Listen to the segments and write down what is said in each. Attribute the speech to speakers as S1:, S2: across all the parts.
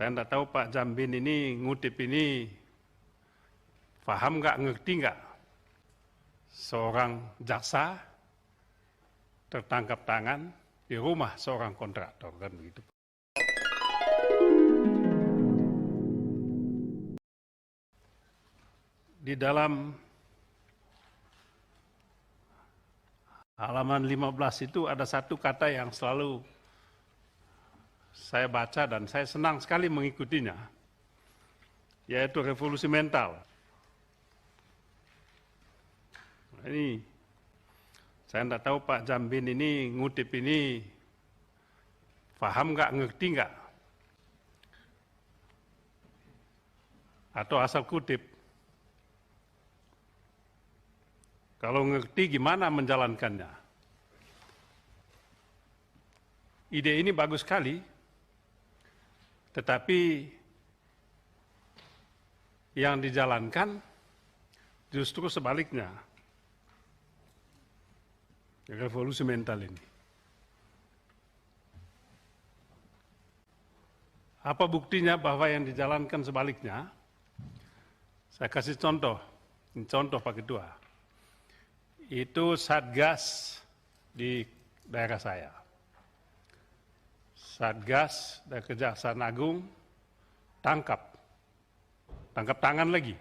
S1: Saya tidak tahu Pak Jambin ini ngutip ini paham nggak, ngerti nggak? Seorang jaksa tertangkap tangan di rumah seorang kontraktor, kan begitu. Di dalam halaman 15 itu ada satu kata yang selalu saya baca dan saya senang sekali mengikutinya, yaitu revolusi mental. Ini saya tidak tahu Pak Jambin ini ngutip ini paham nggak, ngerti nggak, atau asal kutip. Kalau ngerti gimana menjalankannya? Ide ini bagus sekali, tetapi yang dijalankan justru sebaliknya. Revolusi mental ini. Apa buktinya bahwa yang dijalankan sebaliknya? Saya kasih contoh. Ini contoh Pak Ketua. Itu Satgas di daerah saya. Satgas dari Kejaksaan Agung tangkap tangan lagi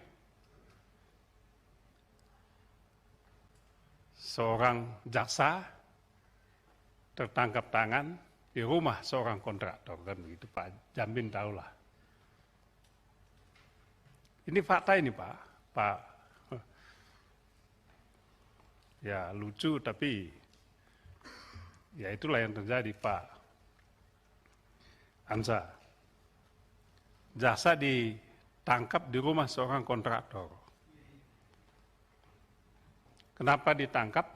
S1: seorang jaksa tertangkap tangan di rumah seorang kontraktor, kan begitu. Pak Jambin tahulah. Ini fakta ini Pak. Ya lucu, tapi ya itulah yang terjadi Pak Ansa. Jaksa ditangkap di rumah seorang kontraktor. Kenapa ditangkap?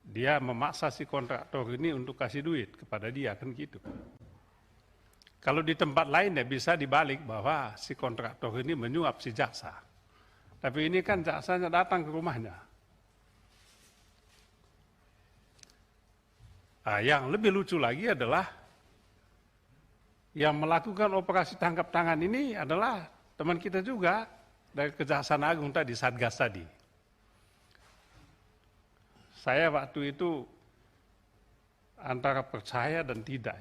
S1: Dia memaksa si kontraktor ini untuk kasih duit kepada dia, kan gitu. Kalau di tempat lain ya bisa dibalik bahwa si kontraktor ini menyuap si jaksa. Tapi ini kan jaksanya datang ke rumahnya. Nah, yang lebih lucu lagi adalah yang melakukan operasi tangkap tangan ini adalah teman kita juga dari Kejaksaan Agung tadi, Satgas tadi. Saya waktu itu antara percaya dan tidak.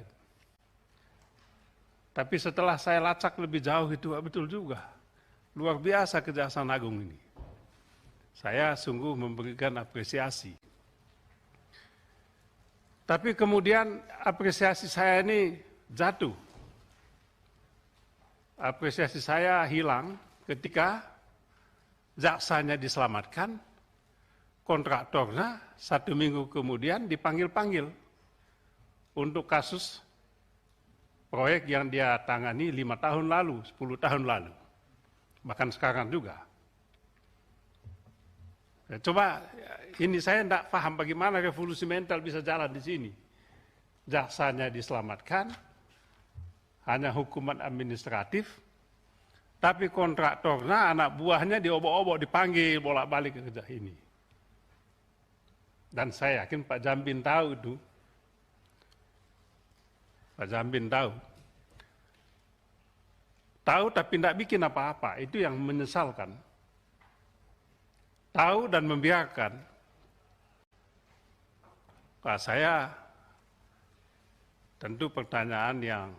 S1: Tapi setelah saya lacak lebih jauh itu betul juga. Luar biasa Kejaksaan Agung ini. Saya sungguh memberikan apresiasi. Tapi kemudian apresiasi saya ini jatuh. Apresiasi saya hilang ketika jaksanya diselamatkan, kontraktornya 1 minggu kemudian dipanggil-panggil untuk kasus proyek yang dia tangani 5 tahun lalu, 10 tahun lalu, bahkan sekarang juga. Ya, coba ini saya tidak paham bagaimana revolusi mental bisa jalan di sini. Jaksanya diselamatkan, hanya hukuman administratif, tapi kontraktornya, anak buahnya diobok-obok, dipanggil bolak-balik ke kerja ini. Dan saya yakin Pak Jambin tahu itu. Pak Jambin tahu. Tahu tapi tidak bikin apa-apa, itu yang menyesalkan. Tahu dan membiarkan. Pak, saya tentu pertanyaan yang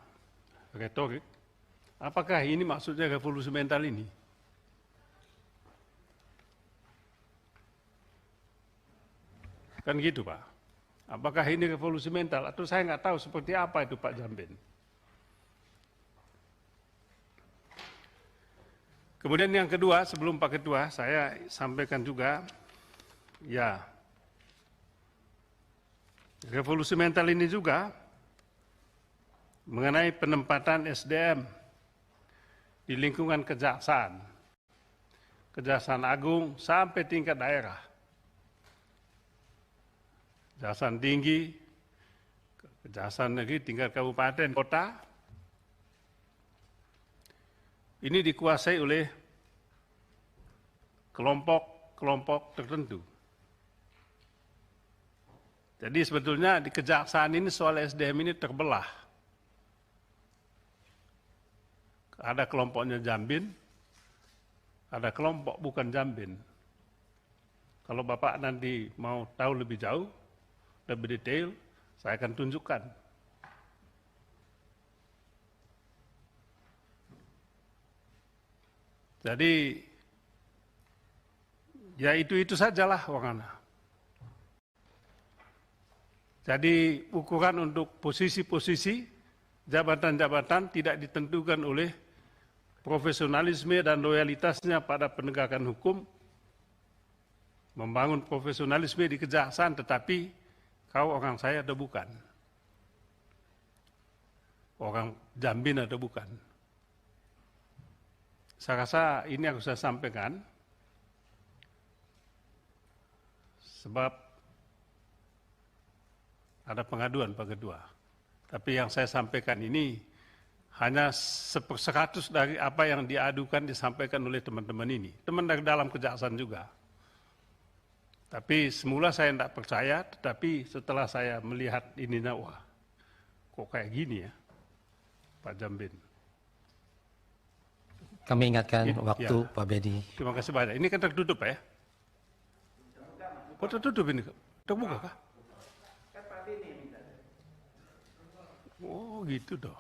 S1: retorik. Apakah ini maksudnya revolusi mental ini? Kan gitu Pak. Apakah ini revolusi mental? Atau saya nggak tahu seperti apa itu Pak Jambin. Kemudian yang kedua, sebelum Pak Ketua, saya sampaikan juga, ya, revolusi mental ini juga mengenai penempatan SDM di lingkungan kejaksaan, Kejaksaan Agung sampai tingkat daerah, Kejaksaan Tinggi, Kejaksaan Negeri tingkat kabupaten, kota. Ini dikuasai oleh kelompok-kelompok tertentu. Jadi sebetulnya di kejaksaan ini soal SDM ini terbelah. ada kelompoknya Jambin, ada kelompok bukan Jambin. Kalau Bapak nanti mau tahu lebih jauh, lebih detail, saya akan tunjukkan. Jadi, ya itu sajalah Wangana. Jadi ukuran untuk posisi-posisi, jabatan-jabatan tidak ditentukan oleh profesionalisme dan loyalitasnya pada penegakan hukum, membangun profesionalisme di kejaksaan, tetapi kau orang saya atau bukan? Orang Jambin atau bukan? Saya rasa ini yang saya sampaikan, sebab ada pengaduan Pak Ketua. Tapi yang saya sampaikan ini hanya 1/100 dari apa yang diadukan disampaikan oleh teman-teman ini. Teman dari dalam kejaksaan juga. Tapi semula saya tidak percaya, tetapi setelah saya melihat ininya, wah kok kayak gini ya Pak Jambin.
S2: Kami ingatkan waktu ya. Pak Bedi.
S1: Terima kasih banyak. Ini kan tertutup ya? Oh tertutup ini? Terbuka kah? Oh gitu dong.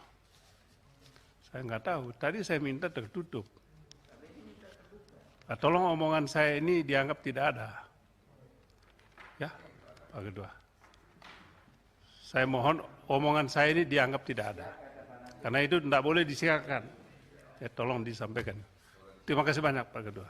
S1: Saya nggak tahu. Tadi saya minta tertutup. Nah, tolong omongan saya ini dianggap tidak ada. Ya, Pak Ketua. Saya mohon omongan saya ini dianggap tidak ada. Karena itu tidak boleh disiarkan. Ya, tolong disampaikan. Terima kasih banyak Pak Ketua.